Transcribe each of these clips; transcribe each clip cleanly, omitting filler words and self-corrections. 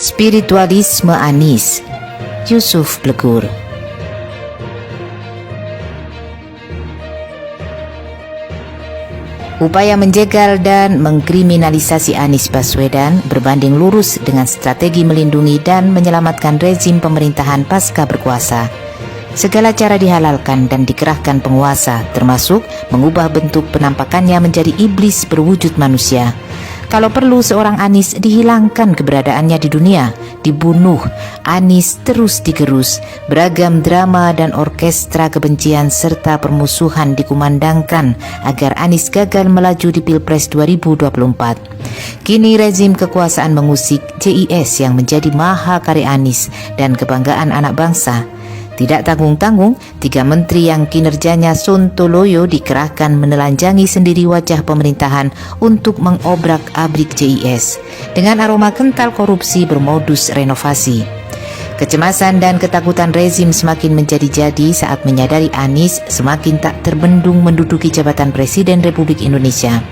Spiritualisme Anies, Yusuf Blegur. Upaya menjegal dan mengkriminalisasi Anies Baswedan berbanding lurus dengan strategi melindungi dan menyelamatkan rezim pemerintahan pasca berkuasa. Segala cara dihalalkan dan dikerahkan penguasa, termasuk mengubah bentuk penampakannya menjadi iblis berwujud manusia. Kalau perlu seorang Anies dihilangkan keberadaannya di dunia, dibunuh, Anies terus digerus, beragam drama dan orkestra kebencian serta permusuhan dikumandangkan agar Anies gagal melaju di Pilpres 2024. Kini rezim kekuasaan mengusik JIS yang menjadi mahakarya Anies dan kebanggaan anak bangsa. Tidak tanggung-tanggung, 3 menteri yang kinerjanya sontoloyo dikerahkan menelanjangi sendiri wajah pemerintahan untuk mengobrak-abrik JIS dengan aroma kental korupsi bermodus renovasi. Kecemasan dan ketakutan rezim semakin menjadi-jadi saat menyadari Anies semakin tak terbendung menduduki jabatan Presiden Republik Indonesia.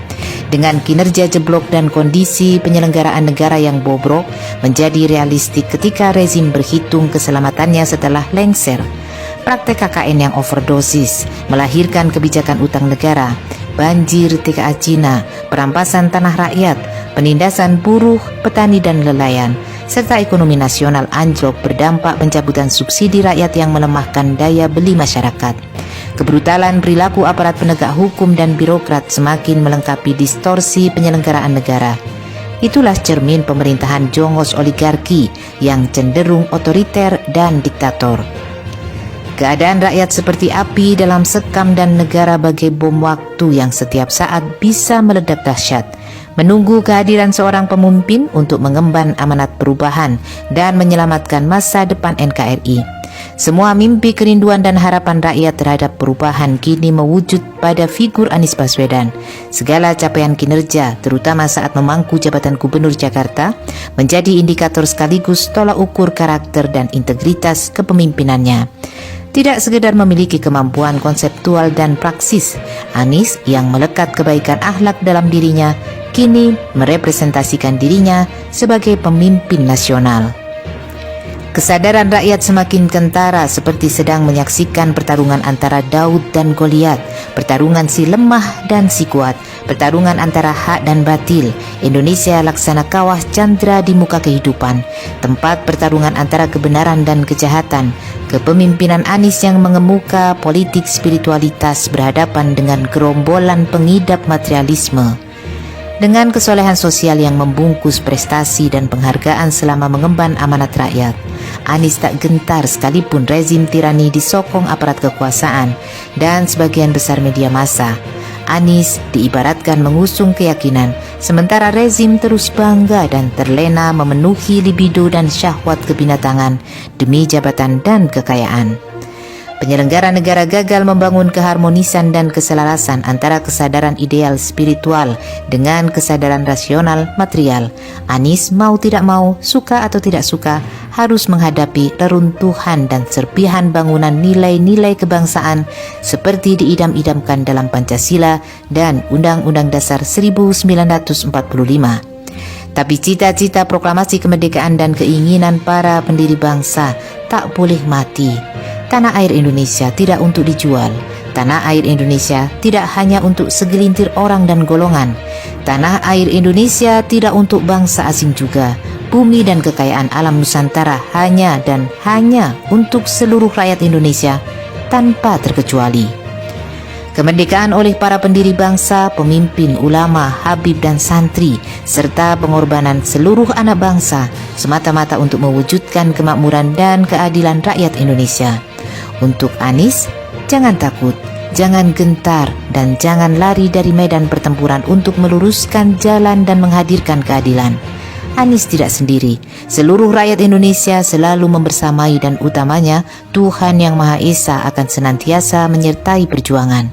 Dengan kinerja jeblok dan kondisi penyelenggaraan negara yang bobrok menjadi realistik ketika rezim berhitung keselamatannya setelah lengser. Praktek KKN yang overdosis melahirkan kebijakan utang negara, banjir TKA Cina, perampasan tanah rakyat, penindasan buruh, petani dan nelayan, serta ekonomi nasional anjlok berdampak pencabutan subsidi rakyat yang melemahkan daya beli masyarakat. Kebrutalan perilaku aparat penegak hukum dan birokrat semakin melengkapi distorsi penyelenggaraan negara. Itulah cermin pemerintahan jongos oligarki yang cenderung otoriter dan diktator. Keadaan rakyat seperti api dalam sekam dan negara bagai bom waktu yang setiap saat bisa meledak dahsyat, menunggu kehadiran seorang pemimpin untuk mengemban amanat perubahan dan menyelamatkan masa depan NKRI. Semua mimpi, kerinduan dan harapan rakyat terhadap perubahan kini mewujud pada figur Anies Baswedan. Segala capaian kinerja, terutama saat memangku jabatan Gubernur Jakarta, menjadi indikator sekaligus tolak ukur karakter dan integritas kepemimpinannya. Tidak sekedar memiliki kemampuan konseptual dan praksis, Anies yang melekat kebaikan akhlak dalam dirinya, kini merepresentasikan dirinya sebagai pemimpin nasional. Kesadaran rakyat semakin kentara seperti sedang menyaksikan pertarungan antara Daud dan Goliat, pertarungan si lemah dan si kuat, pertarungan antara hak dan batil. Indonesia laksana kawah candra di muka kehidupan, tempat pertarungan antara kebenaran dan kejahatan. Kepemimpinan Anies yang mengemuka politik spiritualitas berhadapan dengan gerombolan pengidap materialisme. Dengan kesolehan sosial yang membungkus prestasi dan penghargaan selama mengemban amanat rakyat, Anies tak gentar sekalipun rezim tirani disokong aparat kekuasaan dan sebagian besar media massa. Anies diibaratkan mengusung keyakinan, sementara rezim terus bangga dan terlena memenuhi libido dan syahwat kebinatangan demi jabatan dan kekayaan. Penyelenggara negara gagal membangun keharmonisan dan keselarasan antara kesadaran ideal spiritual dengan kesadaran rasional material. Anies mau tidak mau, suka atau tidak suka, harus menghadapi reruntuhan dan serpihan bangunan nilai-nilai kebangsaan seperti diidam-idamkan dalam Pancasila dan Undang-Undang Dasar 1945. Tapi cita-cita proklamasi kemerdekaan dan keinginan para pendiri bangsa tak boleh mati. Tanah air Indonesia tidak untuk dijual. Tanah air Indonesia tidak hanya untuk segelintir orang dan golongan. Tanah air Indonesia tidak untuk bangsa asing juga. Bumi dan kekayaan alam Nusantara hanya dan hanya untuk seluruh rakyat Indonesia tanpa terkecuali. Kemerdekaan oleh para pendiri bangsa, pemimpin, ulama, habib dan santri, serta pengorbanan seluruh anak bangsa semata-mata untuk mewujudkan kemakmuran dan keadilan rakyat Indonesia. Untuk Anies, jangan takut, jangan gentar, dan jangan lari dari medan pertempuran untuk meluruskan jalan dan menghadirkan keadilan. Anies tidak sendiri. Seluruh rakyat Indonesia selalu membersamai dan utamanya Tuhan Yang Maha Esa akan senantiasa menyertai perjuangan.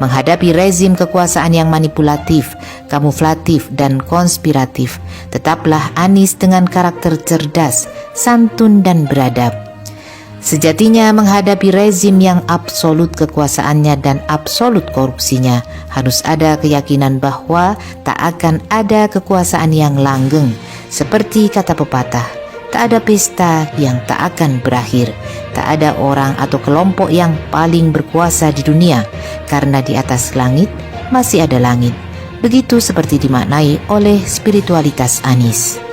Menghadapi rezim kekuasaan yang manipulatif, kamuflatif, dan konspiratif, tetaplah Anies dengan karakter cerdas, santun, dan beradab. Sejatinya menghadapi rezim yang absolut kekuasaannya dan absolut korupsinya, harus ada keyakinan bahwa tak akan ada kekuasaan yang langgeng. Seperti kata pepatah, Tak ada pesta yang tak akan berakhir. Tak ada orang atau kelompok yang paling berkuasa di dunia, karena di atas langit masih ada langit. Begitu seperti dimaknai oleh spiritualitas Anies.